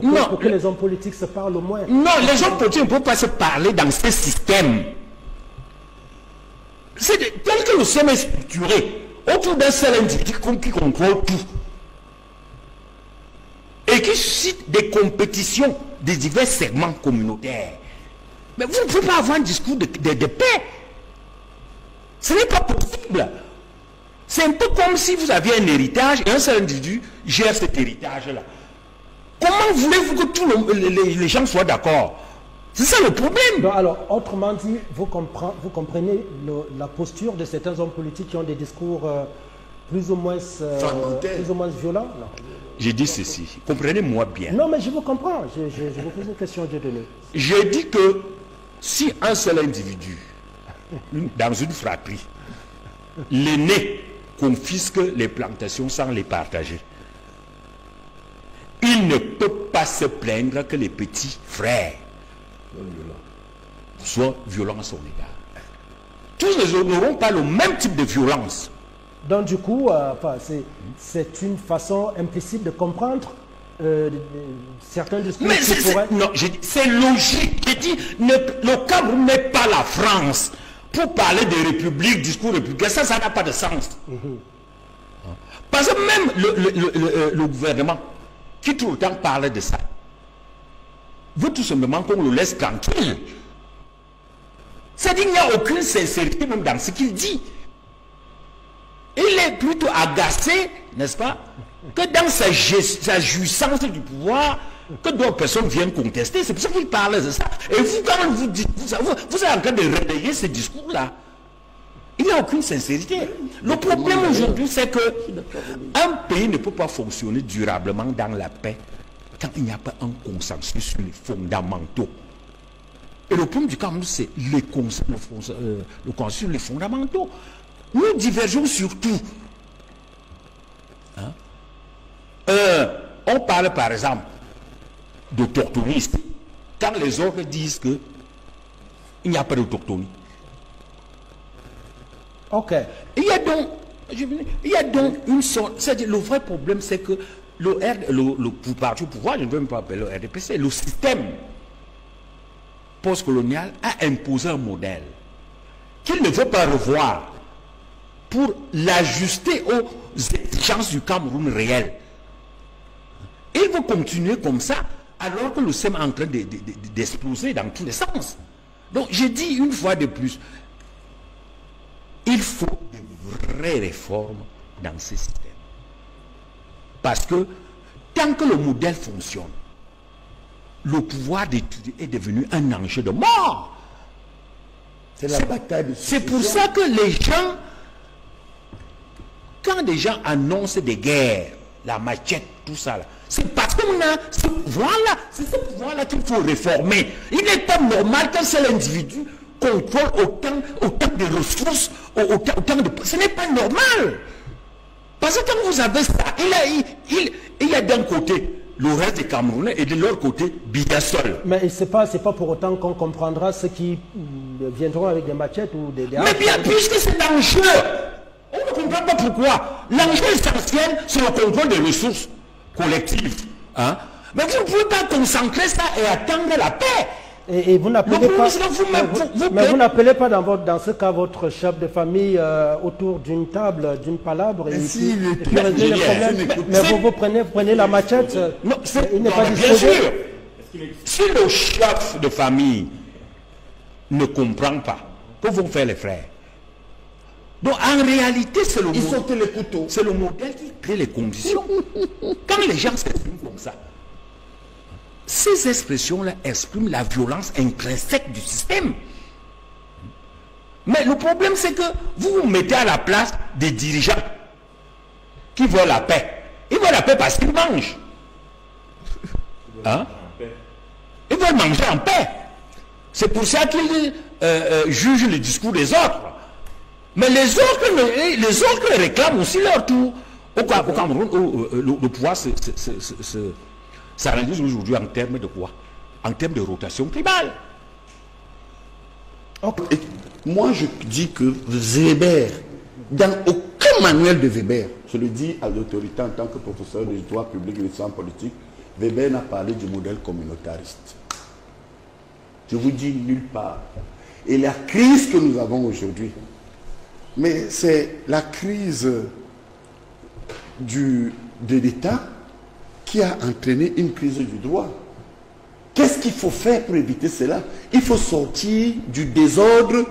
Non. Pour que les hommes politiques se parlent au moins. Non, les hommes politiques ne peuvent pas se parler dans ce système. Tel que le système est structuré, autour d'un seul individu qui contrôle tout. Et qui suscite des compétitions des divers segments communautaires. Mais vous ne pouvez pas avoir un discours de paix. Ce n'est pas possible. C'est un peu comme si vous aviez un héritage et un seul individu gère cet héritage-là. Comment voulez-vous que tous les gens soient d'accord? C'est ça le problème. Donc, alors, autrement dit, vous comprenez la posture de certains hommes politiques qui ont des discours plus ou moins violents? J'ai dit ceci, comprenez-moi bien. Non, mais je vous comprends. Je vous pose une question, Dieu donné. J'ai dit que si un seul individu, dans une fratrie, l'aîné confisque les plantations sans les partager, il ne peut pas se plaindre que les petits frères soient violents à son égard. Tous les autres n'auront pas le même type de violence. Donc du coup, c'est une façon implicite de comprendre certains discours. Mais c'est logique. J'ai dit, le Cameroun n'est pas la France. Pour parler de république, discours républicain, ça n'a pas de sens. Parce que même le gouvernement, qui tout le temps parle de ça, veut tout simplement qu'on le laisse tranquille. C'est-à-dire qu'il n'y a aucune sincérité même dans ce qu'il dit. Il est plutôt agacé, n'est-ce pas, que dans sa jouissance du pouvoir, que d'autres personnes viennent contester. C'est pour ça qu'il parle de ça. Et vous, quand vous dites, vous êtes en train de relayer ce discours-là. Il n'y a aucune sincérité. Le problème aujourd'hui, c'est qu'un pays ne peut pas fonctionner durablement dans la paix quand il n'y a pas un consensus sur les fondamentaux. Et le problème du Cameroun, c'est le consensus sur les fondamentaux. Nous divergeons sur tout. On parle par exemple d'autochtonisme. Quand les autres disent qu'il n'y a pas d'autochtonie. Ok. Il y a donc une sorte... C'est-à-dire, le vrai problème, c'est que le parti au pouvoir, je ne veux même pas appeler le RDPC, le système postcolonial a imposé un modèle qu'il ne veut pas revoir pour l'ajuster aux exigences du Cameroun réel. Il veut continuer comme ça, alors que le système est en train d'exploser dans tous les sens. Donc, j'ai dit une fois de plus, il faut de vraies réformes dans ce système. Parce que, tant que le modèle fonctionne, le pouvoir d'étudier est devenu un enjeu de mort. C'est la bataille de succession. C'est pour ça que les gens, quand des gens annoncent des guerres, la machette, tout ça, c'est parce qu'on a ce pouvoir-là. C'est ce pouvoir-là qu'il faut réformer. Il n'est pas normal qu'un seul individu contrôle autant de ressources, autant de... Ce n'est pas normal. Parce que quand vous avez ça, il y a d'un côté le reste des Camerounais et de l'autre côté, bien seul. Mais c'est pas pour autant qu'on comprendra ceux qui viendront avec des machettes ou des... Mais bien, puisque c'est l'enjeu, on ne comprend pas pourquoi. L'enjeu essentiel, c'est le contrôle des ressources collectives. Hein? Mais vous ne pouvez pas concentrer ça et attendre la paix. Et vous n'appelez pas, mais vous n'appelez pas dans ce cas votre chef de famille autour d'une table, d'une palabre et puis régler les problèmes. Mais vous prenez la machette, non, il n'est pas bien sûr. Si le chef de famille ne comprend pas, que vont faire les frères? Donc en réalité, c'est le modèle qui crée les conditions. Quand les gens s'expriment comme ça, ces expressions-là expriment la violence intrinsèque du système. Mais le problème, c'est que vous vous mettez à la place des dirigeants qui veulent la paix. Ils veulent la paix parce qu'ils mangent. Hein? Ils veulent manger en paix. C'est pour ça qu'ils jugent le discours des autres. Mais les autres réclament aussi leur tour. Au Cameroun, le pouvoir ça réalise aujourd'hui en termes de quoi? En termes de rotation tribale. Okay. Moi, je dis que Weber, dans aucun manuel de Weber, je le dis à l'autorité en tant que professeur de droit public et de sciences politiques, Weber n'a parlé du modèle communautariste. Je vous dis nulle part. Et la crise que nous avons aujourd'hui, mais c'est la crise de l'État qui a entraîné une crise du droit. Qu'est-ce qu'il faut faire pour éviter cela? Il faut sortir du désordre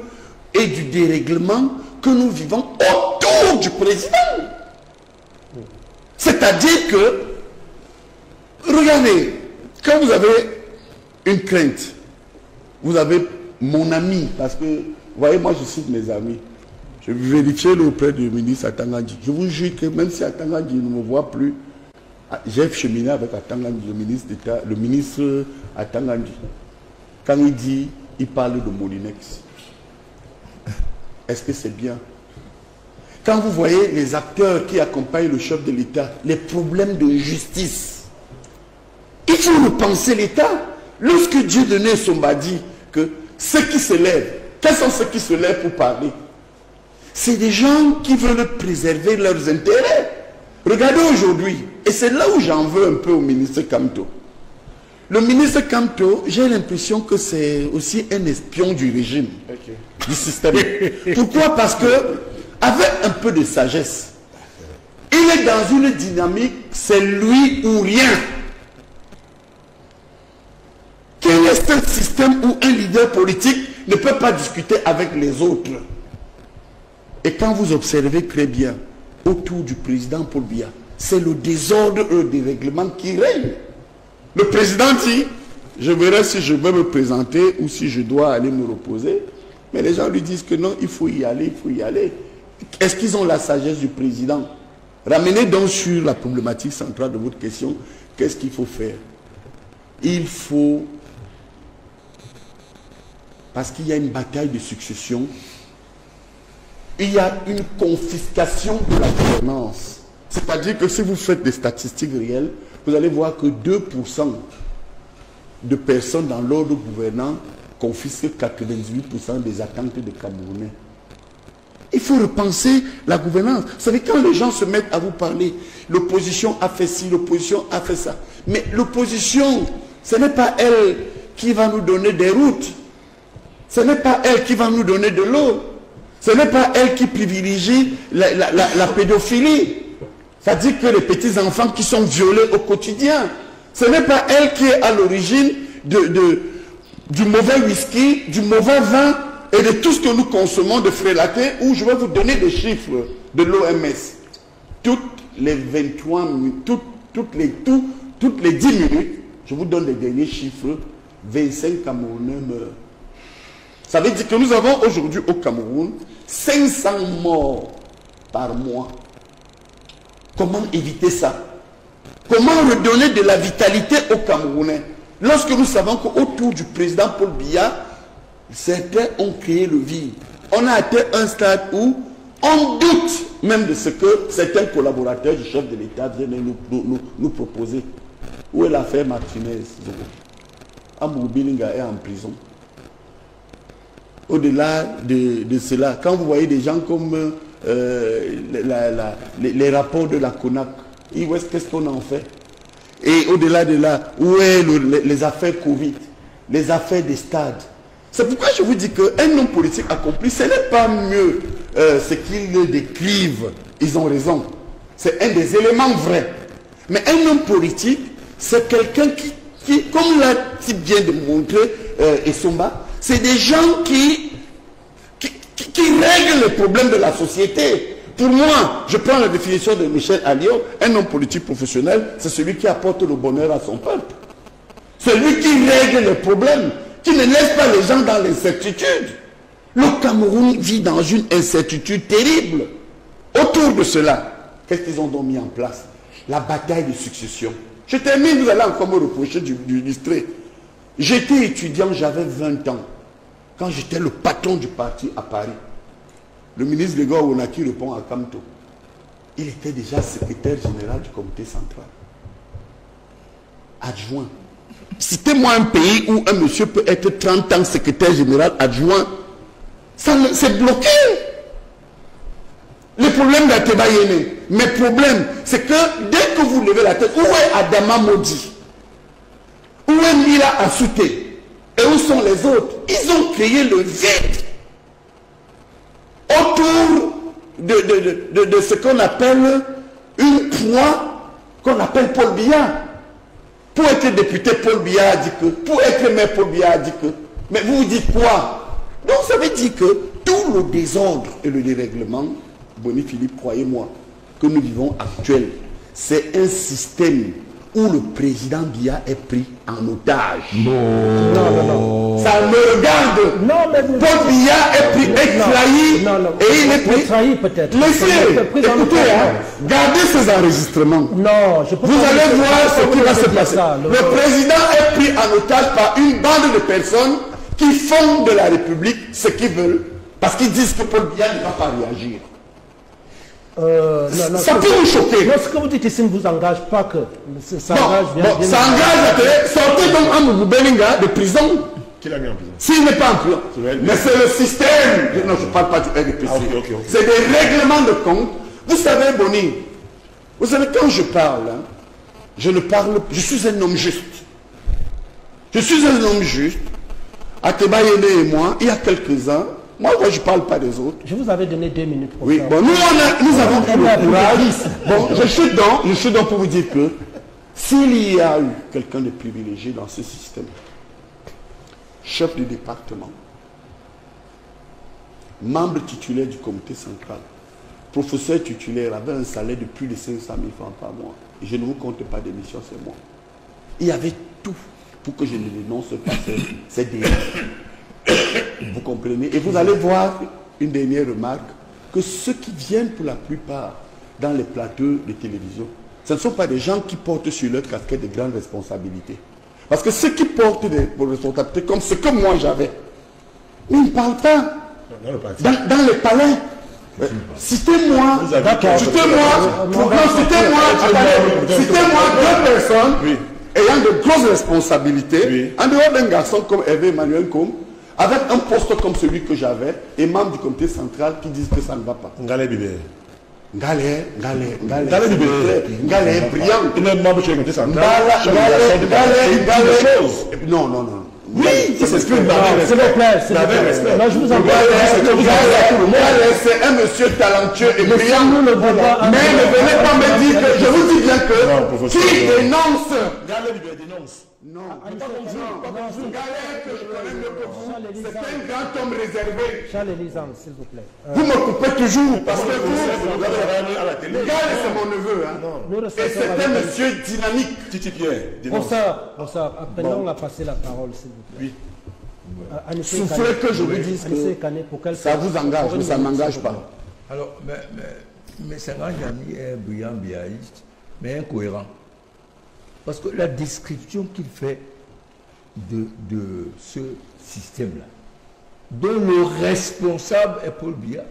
et du dérèglement que nous vivons autour du président. C'est-à-dire que, regardez, quand vous avez une crainte, vous avez mon ami, parce que, vous voyez, moi je cite mes amis. Je vais vérifier auprès du ministre Atangandji. Je vous jure que même si Atangandji ne me voit plus, j'ai cheminé avec Atangandji, le ministre Atangandji. Quand il dit, il parle de Molinex. Est-ce que c'est bien? Quand vous voyez les acteurs qui accompagnent le chef de l'État, les problèmes de justice, il faut repenser l'État. Lorsque Dieudonné Somba dit que ceux qui se lèvent, quels sont ceux qui se lèvent pour parler? C'est des gens qui veulent préserver leurs intérêts. Regardez aujourd'hui, et c'est là où j'en veux un peu au ministre Kamto. Le ministre Kamto, j'ai l'impression que c'est aussi un espion du régime, du système. Pourquoi? Parce que, avec un peu de sagesse, il est dans une dynamique, c'est lui ou rien. Quel est ce système où un leader politique ne peut pas discuter avec les autres? Et quand vous observez très bien, autour du président Paul Biya, c'est le désordre et le dérèglement qui règne. Le président dit, je verrai si je vais me présenter ou si je dois aller me reposer. Mais les gens lui disent que non, il faut y aller, il faut y aller. Est-ce qu'ils ont la sagesse du président? Ramenez donc sur la problématique centrale de votre question. Qu'est-ce qu'il faut faire? Il faut, parce qu'il y a une bataille de succession, il y a une confiscation de la gouvernance. C'est-à-dire que si vous faites des statistiques réelles, vous allez voir que 2% de personnes dans l'ordre gouvernant confisquent 98% des attentes des Camerounais. Il faut repenser la gouvernance. Vous savez, quand les gens se mettent à vous parler, l'opposition a fait ci, l'opposition a fait ça. Mais l'opposition, ce n'est pas elle qui va nous donner des routes. Ce n'est pas elle qui va nous donner de l'eau. Ce n'est pas elle qui privilégie la pédophilie. C'est-à-dire que les petits-enfants qui sont violés au quotidien. Ce n'est pas elle qui est à l'origine du mauvais whisky, du mauvais vin et de tout ce que nous consommons de frélatés, où je vais vous donner des chiffres de l'OMS. Toutes les 23 minutes, toutes les 10 minutes, je vous donne les derniers chiffres, 25 Camerounais meurent. Ça veut dire que nous avons aujourd'hui au Cameroun 500 morts par mois. Comment éviter ça? Comment redonner de la vitalité aux Camerounais? Lorsque nous savons qu'autour du président Paul Biya, certains ont créé le vide. On a atteint un stade où on doute même de ce que certains collaborateurs du chef de l'État viennent nous proposer. Où est l'affaire Martinez? Amour Bilinga est en prison. Au-delà de cela, quand vous voyez des gens comme les rapports de la CONAC, qu'est-ce qu'on en fait? Et au-delà de là, où est les affaires Covid, les affaires des stades? C'est pourquoi je vous dis qu'un homme politique accompli, ce n'est pas mieux ce qu'ils décrivent. Ils ont raison. C'est un des éléments vrais. Mais un homme politique, c'est quelqu'un qui, comme l'a si bien démontré Essomba, c'est des gens qui règlent les problèmes de la société. Pour moi, je prends la définition de Michel Alliot, un homme politique professionnel, c'est celui qui apporte le bonheur à son peuple. Celui qui règle les problèmes, qui ne laisse pas les gens dans l'incertitude. Le Cameroun vit dans une incertitude terrible. Autour de cela, qu'est-ce qu'ils ont donc mis en place? La bataille de succession. Je termine, vous allez encore me reprocher du distrait. J'étais étudiant, j'avais 20 ans. Quand j'étais le patron du parti à Paris, le ministre Grégoire Onaki répond à Kamto. Il était déjà secrétaire général du comité central. Adjoint. Citez-moi un pays où un monsieur peut être 30 ans secrétaire général adjoint. C'est bloqué. Le problème d'Ateba Yéné, mes problèmes, c'est que dès que vous levez la tête, où est Adama Modi? il a assouté. Et où sont les autres? Ils ont créé le vide autour de ce qu'on appelle une proie qu'on appelle Paul Biya. Pour être député, Paul Biya a dit que. Pour être maire, Paul Biya a dit que. Mais vous vous dites quoi? Donc ça veut dire que tout le désordre et le dérèglement, Boni Philippe, croyez-moi, que nous vivons actuel, c'est un système où le président Biya est pris en otage. Non. Ça me regarde. Non, mais vous... Paul Biya est pris, est trahi, et il est pris. Trahi peut-être. Laissez, écoutez, gardez ces enregistrements. Non, je peux Vous pas allez voir ce qui va se passer. Ça, le président est pris en otage par une bande de personnes qui font de la République ce qu'ils veulent, parce qu'ils disent que Paul Biya ne va pas réagir. Non, ça peut vous choquer. Non, ce que vous dites ici ne vous engage pas que. Ça engage bien. Ça engage, sortez donc Amoubou Belinga de prison. Qui l'a mis en prison? S'il n'est pas en prison. Mais c'est le système. Non, je ne parle pas du RDPC. Okay. C'est des règlements de compte. Vous savez, Boni, vous savez, quand je parle, hein, je suis un homme juste. Je suis un homme juste. Ateba Yene et moi, il y a quelques ans, moi je ne parle pas des autres. Je vous avais donné 2 minutes pour oui, ça. Bon, nous avons eu le courage. Bon, je suis donc pour vous dire que s'il y a eu quelqu'un de privilégié dans ce système, chef du département, membre titulaire du comité central, professeur titulaire, avait un salaire de plus de 500 000 francs par mois. Et je ne vous compte pas d'émission, c'est moi. Il y avait tout pour que je ne dénonce pas ces délits. Vous comprenez? Et vous allez voir une dernière remarque, que ceux qui viennent pour la plupart dans les plateaux de télévision, ce ne sont pas des gens qui portent sur leur casquette de grandes responsabilités. Parce que ceux qui portent des responsabilités comme ce que moi j'avais, ils ne parlent pas dans les palais. Citez-moi, citez-moi 2 personnes ayant de grosses responsabilités, en dehors d'un garçon comme Hervé Emmanuel Combe, avec un poste comme celui que j'avais, et membre du comité central qui disent que ça ne va pas. Ngalé Bibé. Ngalé est brillant. Il est membre du comité central. Non. Oui, c'est ce que s'il vous plaît. Non, je vous en prie. C'est un monsieur talentueux et brillant. Mais ne venez pas me dire que je vous dis bien que qui dénonce. Non, c'est un grand homme réservé. Charles Elisande, s'il vous plaît. Vous me coupez toujours parce que vous avez à la télé. C'est mon neveu. Et c'est un monsieur dynamique. Titi Pierre. Bonsoir. Apprenons à passer la parole, s'il vous plaît. Oui. Souffrez que je vous dise que ça vous engage, mais ça ne m'engage pas. Alors, mais Senghor Jani est brillant, biaïste, mais incohérent. Parce que la description qu'il fait de ce système-là, dont le responsable est Paul Biya,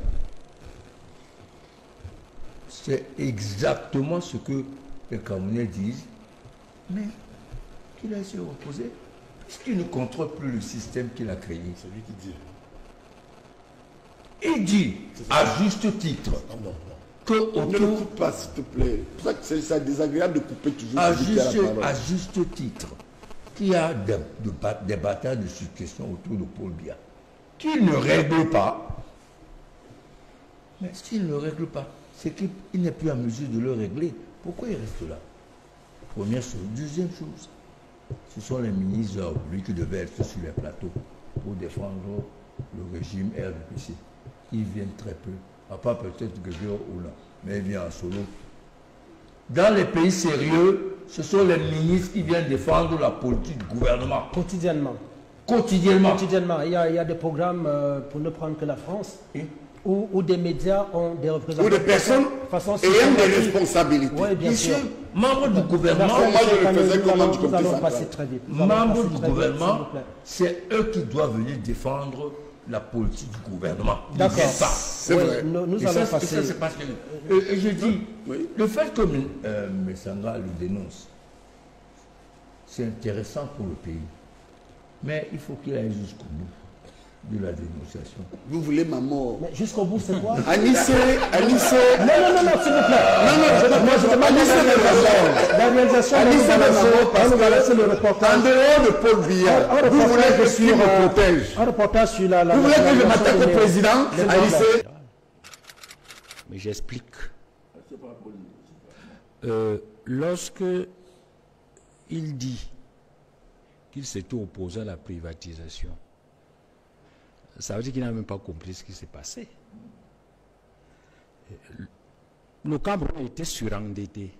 c'est exactement ce que les Camerounais disent, mais qu'il a essayé de reposer, puisqu'il ne contrôle plus le système qu'il a créé. C'est lui qui dit. Il dit, à juste titre, que ne le coupe pas, s'il te plaît. C'est pour ça que c'est désagréable de couper toujours. À juste titre, qu'il y a des batailles de succession autour de Paul Biya, qu'il ne règle pas. Mais s'il ne le règle pas, c'est qu'il n'est plus en mesure de le régler. Pourquoi il reste là? Première chose. Deuxième chose, ce sont les ministres, lui qui devait être sur les plateaux pour défendre le régime RDPC. Ils viennent très peu. À part peut-être Grégoire Oula, mais il vient en solo. Dans les pays sérieux, ce sont les ministres qui viennent défendre la politique du gouvernement. Quotidiennement. Il y a des programmes, pour ne prendre que la France, où des médias ont des représentants. Ou des personnes ayant des responsabilités. Oui, bien sûr. Membres du gouvernement. Moi, je le faisais comme membre du comité central. Membres du gouvernement, c'est eux qui doivent venir défendre la politique du gouvernement. D'accord. C'est vrai. Nous allons passer. Et je dis, le fait que M. Senghor le dénonce, c'est intéressant pour le pays. Mais il faut qu'il aille jusqu'au bout. de la dénonciation. Vous voulez ma mort? Mais jusqu'au bout, c'est quoi? Anissé. Non, s'il vous plaît. Moi, je demande la réalisation. On nous va laisser le reportage. En dehors de Paul Biya, vous voulez que je me protège? Un reportage sur la... Vous voulez que je m'attaque au président? Anissé. Mais j'explique. Lorsque il dit qu'il s'était opposé à la privatisation, ça veut dire qu'il n'a même pas compris ce qui s'est passé. Le Cameroun a été surendetté.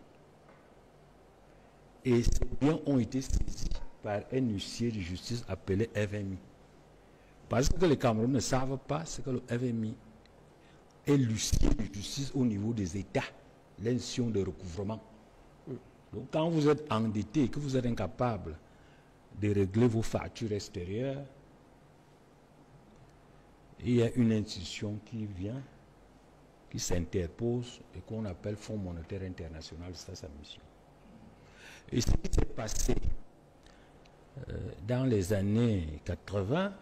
Et ces biens ont été saisis par un huissier de justice appelé FMI. Parce que les Camerounais ne savent pas ce que le FMI est l'huissier de justice au niveau des États, l'institution de recouvrement. Donc quand vous êtes endetté et que vous êtes incapable de régler vos factures extérieures, il y a une institution qui vient, qui s'interpose et qu'on appelle Fonds monétaire international, c'est sa mission. Et ce qui s'est passé dans les années 80,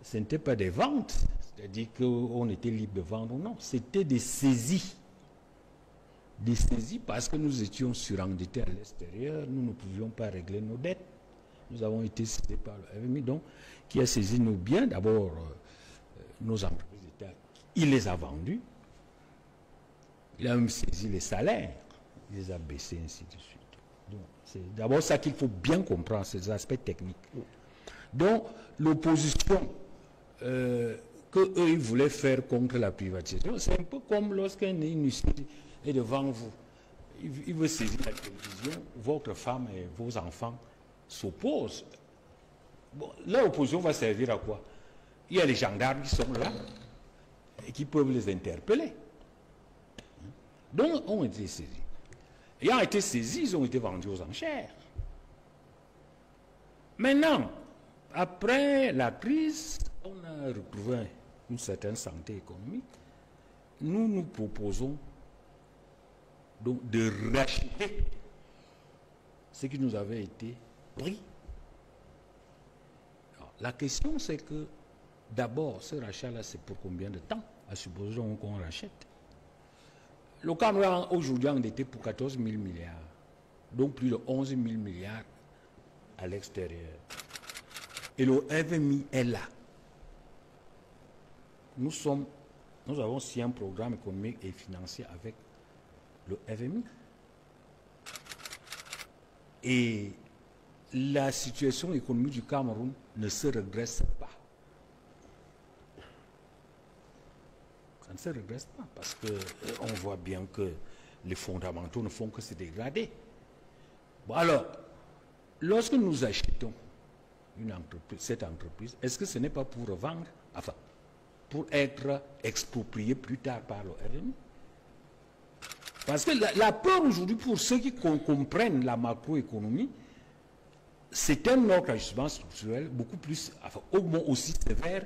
ce n'était pas des ventes, c'est-à-dire qu'on était libre de vendre ou non, c'était des saisies. Des saisies parce que nous étions surendettés à l'extérieur, nous ne pouvions pas régler nos dettes. Nous avons été cités par le FMI, donc, qui a saisi nos biens, d'abord nos entreprises d'État, il les a vendus, il a même saisi les salaires, il les a baissés, ainsi de suite. Donc, c'est d'abord ça qu'il faut bien comprendre, ces aspects techniques. Donc, l'opposition qu'eux, ils voulaient faire contre la privatisation, c'est un peu comme lorsqu'un huissier est devant vous. Il veut saisir la télévision, votre femme et vos enfants s'opposent. Bon, leur opposition va servir à quoi? Il y a les gendarmes qui sont là et qui peuvent les interpeller. Donc, ont été saisis. Ayant été saisis, ils ont été vendus aux enchères. Maintenant, après la crise, on a retrouvé une certaine santé économique. Nous nous proposons donc de racheter ce qui nous avait été pris. Alors, la question, c'est que d'abord, ce rachat-là, c'est pour combien de temps? À supposer qu'on rachète. Le Cameroun aujourd'hui endetté pour 14 000 milliards, donc plus de 11 000 milliards à l'extérieur. Et le FMI est là. Nous avons signé un programme économique et financier avec le FMI. Et la situation économique du Cameroun ne se regresse pas. Ça ne se regresse pas parce qu'on voit bien que les fondamentaux ne font que se dégrader. Bon alors, lorsque nous achetons cette entreprise, est-ce que ce n'est pas pour revendre, enfin, pour être exproprié plus tard par le FMI? Parce que la peur aujourd'hui, pour ceux qui comprennent la macroéconomie, c'est un autre ajustement structurel beaucoup plus, enfin, au moins aussi sévère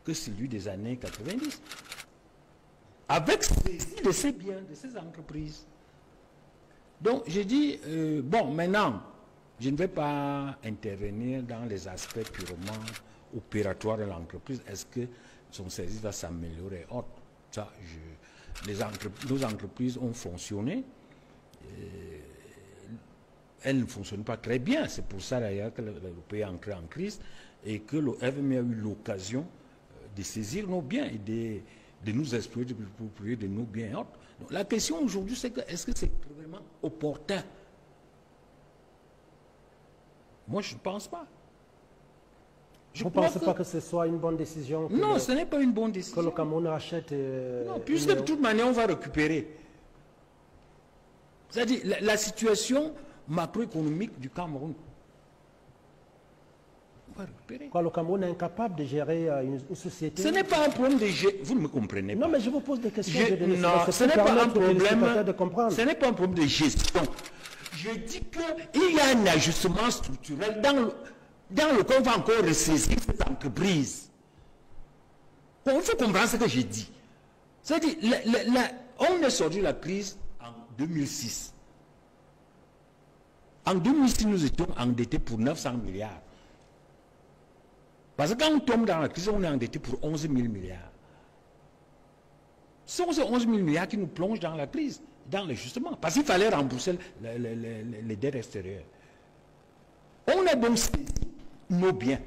que celui des années 90. Avec saisie de ces biens, de ces entreprises. Donc, j'ai dit, bon, maintenant, je ne vais pas intervenir dans les aspects purement opératoires de l'entreprise. Est-ce que son service va s'améliorer? Ça, nos entreprises ont fonctionné. Elles ne fonctionnent pas très bien. C'est pour ça d'ailleurs que le pays est entré en crise et que le FMI a eu l'occasion de saisir nos biens et de nous exploiter de nos biens. Donc, la question aujourd'hui, c'est que est-ce que c'est vraiment opportun? Moi, je ne pense pas. Vous ne pensez pas que ce soit une bonne décision? Non, ce n'est pas une bonne décision. Que le Cameroun achète... non, puisque de toute manière, on va récupérer. C'est-à-dire, la situation macroéconomique du Cameroun, on va récupérer. Quoi, le Cameroun est incapable de gérer une société? Ce n'est pas un problème de gérer. Vous ne me comprenez pas. Non, mais je vous pose des questions. Non, ce n'est pas un problème. Ce n'est pas un problème de gestion. Je dis qu'il y a un ajustement structurel dans lequel on va encore ressaisir cette entreprise. Bon, il faut comprendre ce que j'ai dit. C'est-à-dire, on est sorti de la crise en 2006. En 2006, nous étions endettés pour 900 milliards. Parce que quand on tombe dans la crise, on est endetté pour 11 000 milliards. Ce sont ces 11 000 milliards qui nous plongent dans la crise, dans l'ajustement. Parce qu'il fallait rembourser les dettes extérieures. On a donc saisi nos biens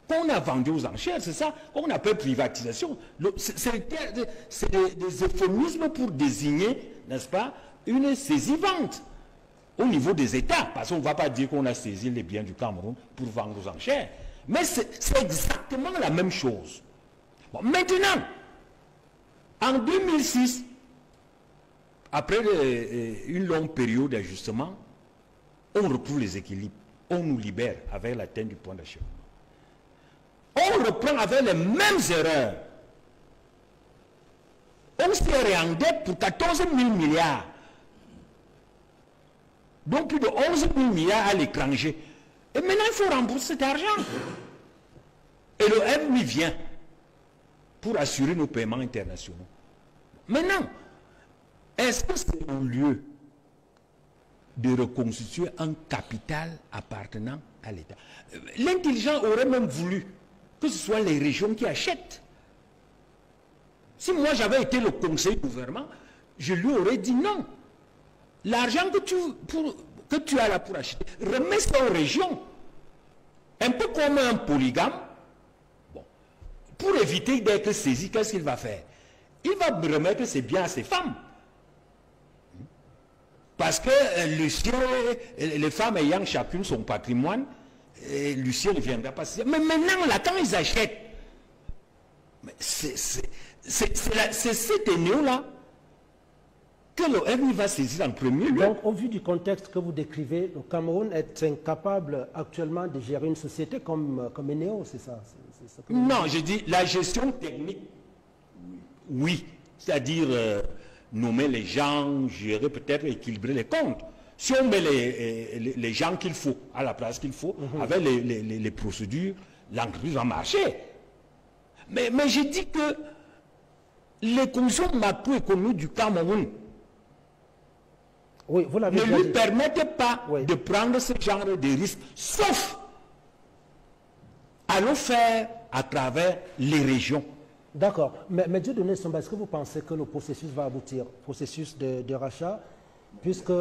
qu'on a vendus aux enchères, c'est ça qu'on appelle privatisation. C'est des euphémismes pour désigner, n'est-ce pas, une saisie-vente au niveau des États. Parce qu'on ne va pas dire qu'on a saisi les biens du Cameroun pour vendre aux enchères. Mais c'est exactement la même chose. Bon, maintenant, en 2006, après une longue période d'ajustement, on retrouve les équilibres. On nous libère avec l'atteinte du point d'achèvement. On reprend avec les mêmes erreurs. On s'est réendette pour 14 000 milliards. Donc plus de 11 000 milliards à l'étranger. Et maintenant, il faut rembourser cet argent. Et le FMI vient pour assurer nos paiements internationaux. Maintenant, est-ce que c'est un lieu de reconstituer un capital appartenant à l'État? L'intelligent aurait même voulu que ce soit les régions qui achètent. Si moi j'avais été le conseiller du gouvernement, je lui aurais dit non. L'argent que tu as là pour acheter, remets ça aux régions. Un peu comme un polygame. Bon. Pour éviter d'être saisi, qu'est-ce qu'il va faire? Il va remettre ses biens à ses femmes. Parce que Lucien, les femmes ayant chacune son patrimoine, Lucien ne viendra pas. Mais maintenant, là, quand ils achètent, c'est cet énéo-là que le FMI va saisir en premier lieu. Donc, au vu du contexte que vous décrivez, le Cameroun est incapable actuellement de gérer une société comme Enéo, c'est ça? Non, je dis la gestion technique, oui. C'est-à-dire nommer les gens, gérer peut-être, équilibrer les comptes. Si on met les gens qu'il faut, à la place qu'il faut, avec les procédures, l'entreprise va marcher. Mais je dis que les conditions macroéconomiques du Cameroun ne lui permettent pas de prendre ce genre de risques, sauf à le faire à travers les régions. D'accord. Mais Dieudonné Somba, est-ce que vous pensez que le processus va aboutir, processus de rachat, puisque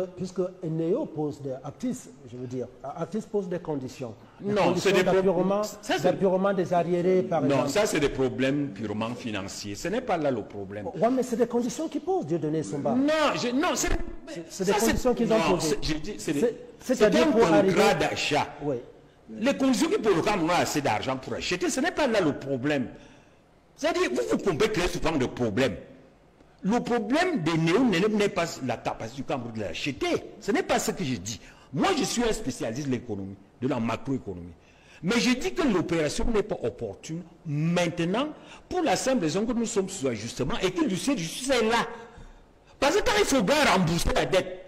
Enéo pose Actis, je veux dire, Actis pose des conditions. Non, c'est des d'apurement des arriérés, par exemple. Non, ça c'est des problèmes purement financiers. Ce n'est pas là le problème. Oui, mais c'est des conditions qu'ils posent, Dieudonné Somba. Non, c'est des conditions qu'ils ont posées. C'est un contrat d'achat. Oui. Les conditions qui pour le Cameroun ont assez d'argent pour acheter, ce n'est pas là le problème. C'est-à-dire, vous pouvez créer ce genre de problème. Le problème des néo n'est pas la capacité du Cameroun de l'acheter. Ce n'est pas ce que je dis. Moi, je suis un spécialiste de l'économie, de la macroéconomie. Mais je dis que l'opération n'est pas opportune maintenant pour la simple raison que nous sommes sous ajustement et que Lucien Justice est là. Parce que quand il faut bien rembourser la dette,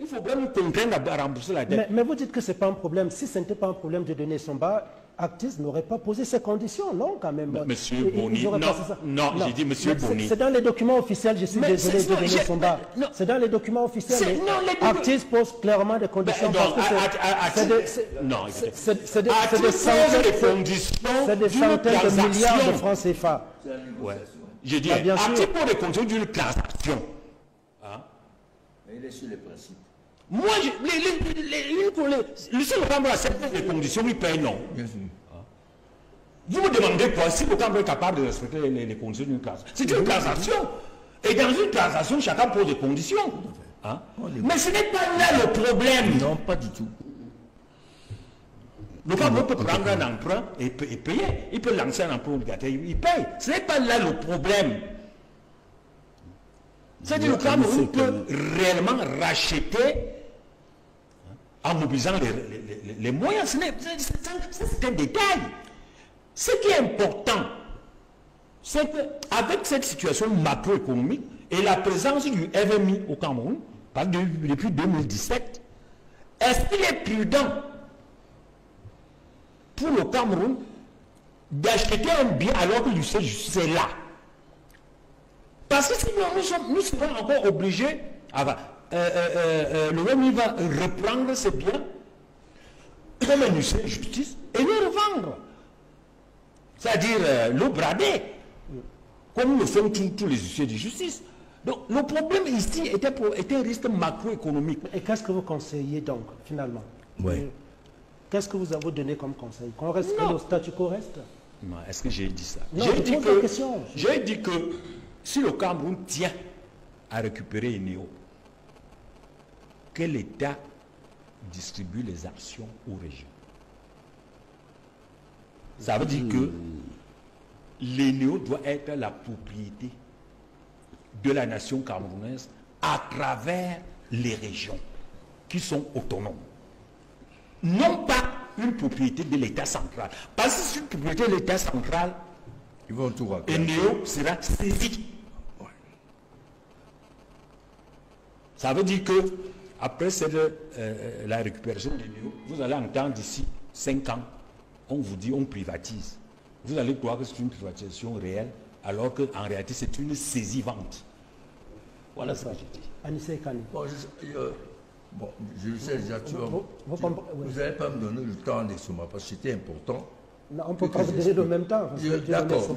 il faut bien nous contraindre à rembourser la dette. Mais vous dites que ce n'est pas un problème. Si ce n'était pas un problème de donner son bas, Actis n'aurait pas posé ces conditions, non, quand même. Monsieur Boni, non, j'ai dit Monsieur Boni. C'est dans les documents officiels, je suis désolé de donner son bas. C'est dans les documents officiels. Actis pose clairement des conditions. Non, c'est des centaines de milliards de francs CFA. Ouais. J'ai dit, Actis pose des conditions d'une transaction. Mais il est sur les principes. Moi, le seul Cameroun accepte les conditions, il paye non. Bien sûr. Vous me demandez quoi si le Cameroun est capable de respecter les conditions d'une transaction. C'est une transaction. Et dans une transaction, chacun pose des conditions. Mais ce n'est pas là le problème. Non, pas du tout. Le Cameroun peut prendre un emprunt et payer. Il peut lancer un emprunt obligatoire, il paye. Ce n'est pas là le problème. C'est-à-dire que le Cameroun peut réellement racheter en mobilisant les moyens. C'est un détail. Ce qui est important, c'est qu'avec cette situation macroéconomique et la présence du FMI au Cameroun, depuis 2017, est-ce qu'il est prudent pour le Cameroun d'acheter un bien alors que Lucien Justice est là? Parce que sinon, nous serons encore obligés, le FMI va reprendre ses biens comme un huissier de justice et les revendre. c'est-à-dire l'eau bradée, comme le font tous les huissiers de justice. Donc le problème ici était un risque macroéconomique. Et qu'est-ce que vous conseillez donc, finalement? Oui. Qu'est-ce que vous avez donné comme conseil? Qu'on reste, que le statu quo reste? Non, est-ce que j'ai dit ça? Non, J'ai dit que si le Cameroun tient à récupérer Enéo, que l'État distribue les actions aux régions. Ça veut dire que l'Enéo doit être la propriété de la nation camerounaise à travers les régions qui sont autonomes. Non pas une propriété de l'État central. Parce que c'est une propriété de l'État central, ils vont tout raconter. Enéo sera saisi. Ça veut dire que après la récupération d'Enéo, vous allez entendre d'ici 5 ans, on vous dit on privatise. Vous allez croire que c'est une privatisation réelle, alors qu'en réalité c'est une saisie-vente. Voilà ce que j'ai dit. Anissé Kani. Bon, je le sais déjà, vous n'allez pas me donner le temps d'Exoma, parce que c'était important. Non, on ne peut pas vous donner le même temps. D'accord.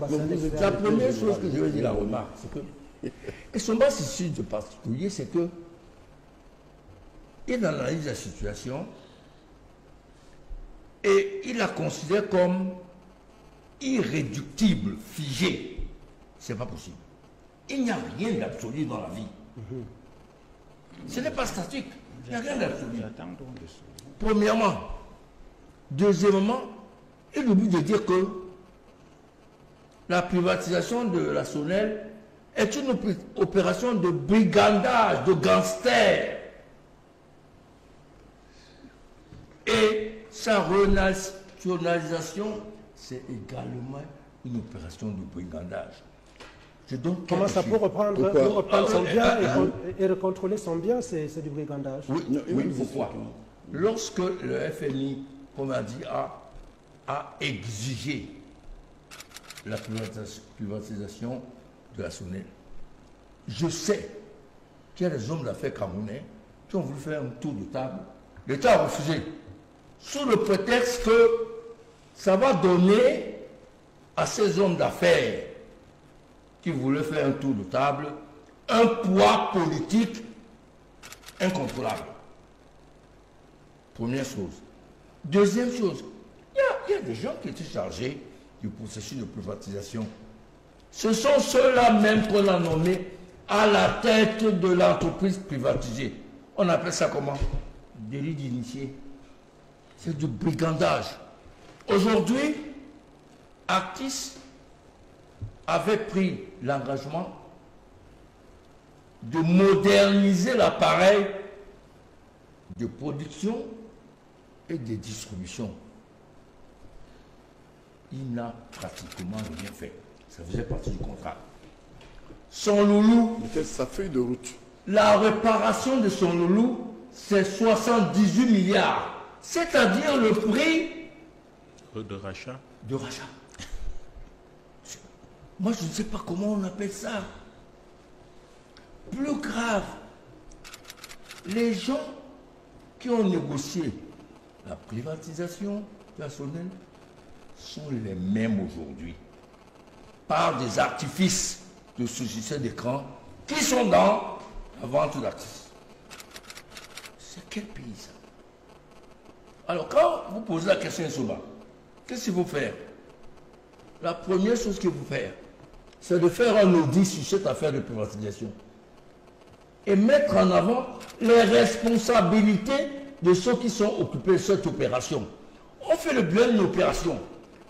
La première chose que je veux dire, la remarque, c'est que Exoma, ici de particulier, c'est que il analyse la situation et il la considère comme irréductible, figée. C'est pas possible. Il n'y a rien d'absolu dans la vie. Ce n'est pas statique. Il n'y a rien d'absolu. Premièrement. Deuxièmement, il oublie de dire que la privatisation de la SONEL est une opération de brigandage, de gangsters. Et sa renationalisation, c'est également une opération de brigandage. Comment ça peut reprendre son bien et recontrôler son bien, c'est du brigandage? Oui, pourquoi? Lorsque le FMI, comme on a dit, a exigé la privatisation de la SONEL, je sais qu'il y a des hommes d'affaires camerounais qui ont voulu faire un tour de table. L'État a refusé, sous le prétexte que ça va donner à ces hommes d'affaires qui voulaient faire un tour de table un poids politique incontrôlable. Première chose. Deuxième chose, il y a des gens qui étaient chargés du processus de privatisation. Ce sont ceux-là même qu'on a nommés à la tête de l'entreprise privatisée. On appelle ça comment? Délit d'initié. C'est du brigandage. Aujourd'hui, Actis avait pris l'engagement de moderniser l'appareil de production et de distribution. Il n'a pratiquement rien fait. Ça faisait partie du contrat. Son loulou, sa feuille de route. La réparation de son loulou, c'est 78 milliards. C'est-à-dire le prix de rachat. De rachat. Moi, je ne sais pas comment on appelle ça. Plus grave, les gens qui ont négocié la privatisation personnelle sont les mêmes aujourd'hui, par des artifices de logiciels d'écran qui sont dans la vente d'actifs. C'est quel pays ça? Alors, quand vous posez la question à Soba, qu'est-ce qu'il faut faire? La première chose qu'il faut faire, c'est de faire un audit sur cette affaire de privatisation et mettre en avant les responsabilités de ceux qui sont occupés de cette opération. On fait le bilan d'une opération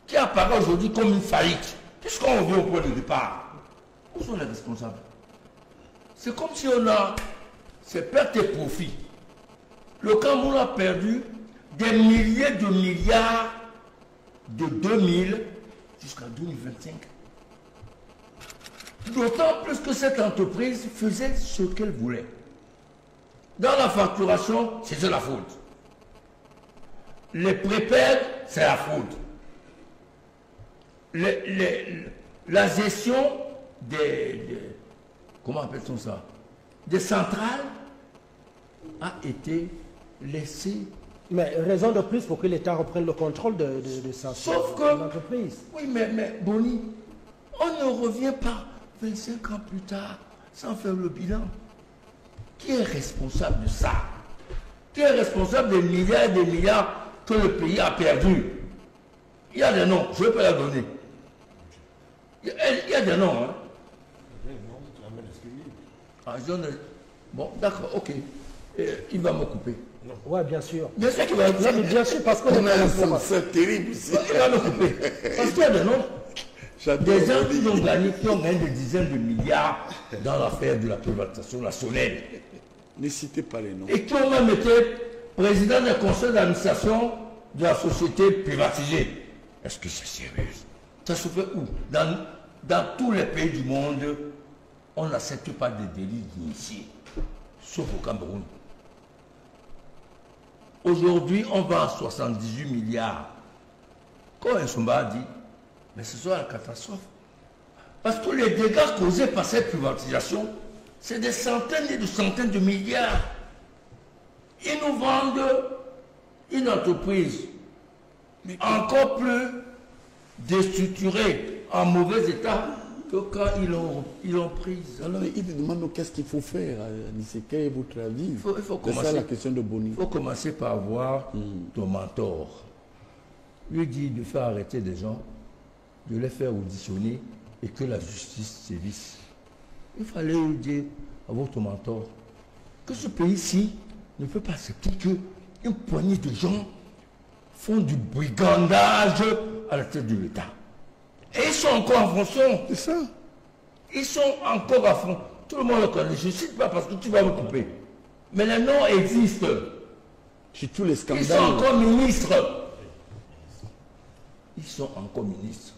qui apparaît aujourd'hui comme une faillite, puisqu'on revient au point de départ. Où sont les responsables? C'est comme si on a ces pertes et profits. Le Cameroun a perdu des milliers de milliards de 2000 jusqu'à 2025. D'autant plus que cette entreprise faisait ce qu'elle voulait. Dans la facturation, c'était la faute. Les prépaies, c'est la faute. La gestion comment appelle-t-on ça? Des centrales a été laissée Mais raison de plus pour que l'État reprenne le contrôle de sa entreprise. Oui, mais Boni, on ne revient pas 25 ans plus tard sans faire le bilan. Qui est responsable de ça? Qui est responsable des milliards et des milliards que le pays a perdus? Il y a des noms, je ne vais pas la donner. Il y a des noms. Hein? Bon, d'accord, ok. Il va me couper. Oui, bien sûr. Bien sûr qu'il va me couper. Bien sûr, parce que c'est terrible ici. Il va me couper. Parce qu'il y a des noms. Des gens qui ont gagné des dizaines de milliards dans l'affaire de la privatisation nationale. Ne citez pas les noms. Et qui ont même été président du conseil d'administration de la société privatisée. Est-ce que c'est sérieux? Ça se fait où? Dans tous les pays du monde, on n'accepte pas des délits d'initiés, sauf au Cameroun. Aujourd'hui, on va à 78 milliards. Quand Nsomba a dit, mais ce sera la catastrophe. Parce que les dégâts causés par cette privatisation, c'est des centaines et des centaines de milliards. Ils nous vendent une entreprise encore plus déstructurée, en mauvais état, que quand ils l'ont prise. Alors, il demande qu'est-ce qu'il faut faire, Anissé, quel est votre avis? C'est ça la question de Boni. Il faut commencer par voir ton mentor. Lui dit de faire arrêter des gens, de les faire auditionner et que la justice sévisse. Il fallait lui dire à votre mentor que ce pays-ci ne peut pas accepter qu'une poignée de gens font du brigandage à la tête de l'État. Et ils sont encore en fonction. C'est ça. Ils sont encore à fond. Tout le monde le connaît. Je ne cite pas parce que tu vas me couper. Mais les noms existent. Chez tous les scandales. Ils sont encore ministres. Ils sont encore ministres.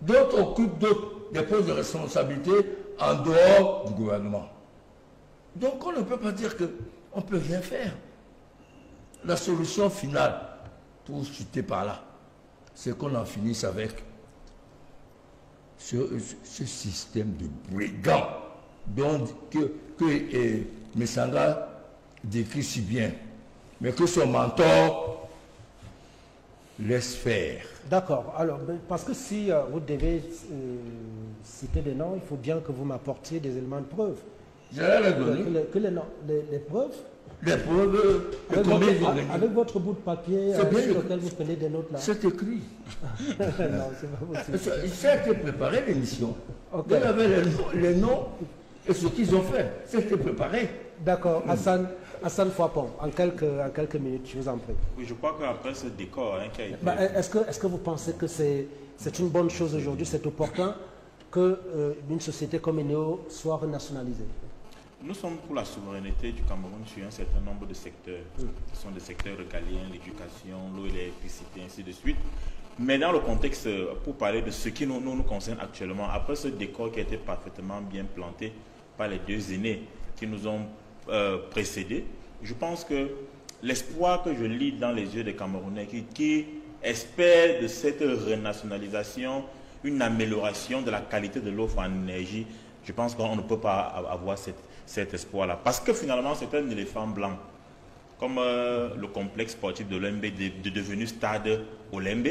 D'autres occupent des postes de responsabilité en dehors du gouvernement. Donc on ne peut pas dire qu'on ne peut rien faire. La solution finale pour chuter par là, c'est qu'on en finisse avec ce système de brigands que Messanga décrit si bien, mais que son mentor laisse faire. D'accord. Alors, parce que si vous devez citer des noms, il faut bien que vous m'apportiez des éléments de preuve. J'allais les donner. Les preuves. Les preuves. Avec votre bout de papier sur lequel vous prenez des notes là. C'est écrit. Non, c'est pas possible. C'était préparé l'émission. Okay. Vous avez les noms et ce qu'ils ont fait. C'était préparé. D'accord. Hassan Fouapon, en quelques minutes, je vous en prie. Oui, je crois qu'après ce décor qui a été... Est-ce que vous pensez que c'est une bonne chose aujourd'hui, c'est opportun qu'une société comme Eneo soit renationalisée? Nous sommes pour la souveraineté du Cameroun sur un certain nombre de secteurs. Ce sont des secteurs régaliens, l'éducation, l'eau et l'électricité, ainsi de suite. Mais dans le contexte, pour parler de ce qui nous concerne actuellement, après ce décor qui a été parfaitement bien planté par les deux aînés qui nous ont précédés, je pense que l'espoir que je lis dans les yeux des Camerounais qui espèrent de cette renationalisation une amélioration de la qualité de l'offre en énergie, je pense qu'on ne peut pas avoir cet espoir-là. Parce que finalement, c'est un éléphant blanc. Comme le complexe sportif de l'Olembe est devenu stade Olembe,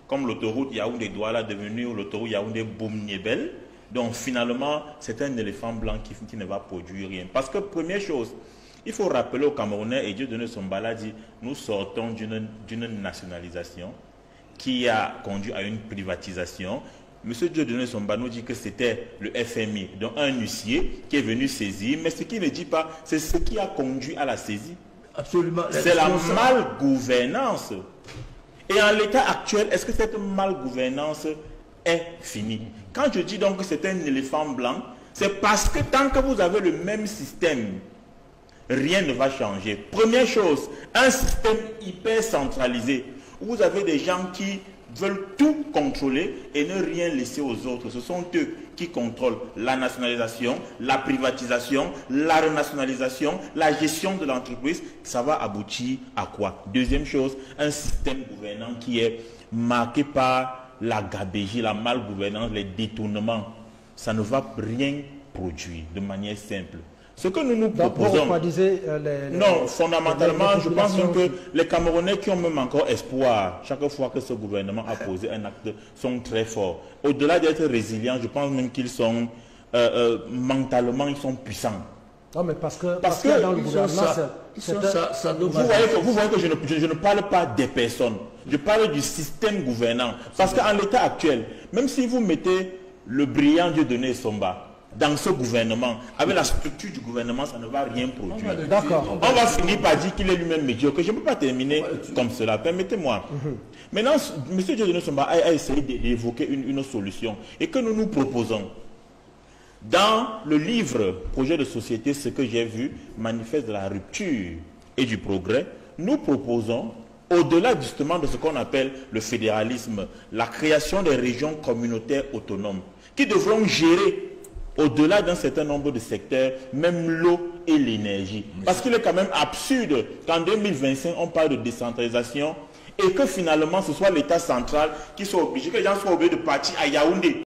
comme l'autoroute Yaoundé-Douala est devenue l'autoroute Yaoundé-Boum-Niébel. Donc finalement, c'est un éléphant blanc qui ne va produire rien. Parce que première chose, il faut rappeler aux Camerounais, et Dieudonné Sombala dit, nous sortons d'une nationalisation qui a conduit à une privatisation. Monsieur Dieudonné Sombala nous dit que c'était le FMI, donc un huissier qui est venu saisir, mais ce qu'il ne dit pas, c'est ce qui a conduit à la saisie. Absolument. C'est la malgouvernance. Et en l'état actuel, est-ce que cette malgouvernance est finie? Quand je dis donc que c'est un éléphant blanc, c'est parce que tant que vous avez le même système, rien ne va changer. Première chose, un système hyper centralisé, où vous avez des gens qui veulent tout contrôler et ne rien laisser aux autres. Ce sont eux qui contrôlent la nationalisation, la privatisation, la renationalisation, la gestion de l'entreprise. Ça va aboutir à quoi? Deuxième chose, un système gouvernant qui est marqué par la gabégie, la malgouvernance, les détournements. Ça ne va rien produire de manière simple. Ce que nous Donc, proposons... non, fondamentalement, je pense que les Camerounais qui ont même encore espoir, chaque fois que ce gouvernement a posé un acte, sont très forts. Au-delà d'être résilients, je pense même qu'ils sont, mentalement, ils sont puissants. Non, mais parce que dans le gouvernement, vous voyez que je ne parle pas des personnes, je parle du système gouvernant. Parce qu'en l'état actuel, même si vous mettez le brillant Dieudonné Somba dans ce gouvernement, avec la structure du gouvernement, ça ne va rien produire. D'accord. On va finir par dire qu'il est lui-même médiocre. Je ne peux pas terminer comme cela, permettez-moi. Maintenant, M. Dieudonné Somba a essayé d'évoquer une solution et que nous nous proposons. Dans le livre « Projet de société », ce que j'ai vu, manifeste de la rupture et du progrès, nous proposons, au-delà justement de ce qu'on appelle le fédéralisme, la création des régions communautaires autonomes, qui devront gérer, au-delà d'un certain nombre de secteurs, même l'eau et l'énergie. Parce qu'il est quand même absurde qu'en 2025, on parle de décentralisation et que finalement, ce soit l'État central qui soit obligé, que les gens soient obligés de partir à Yaoundé.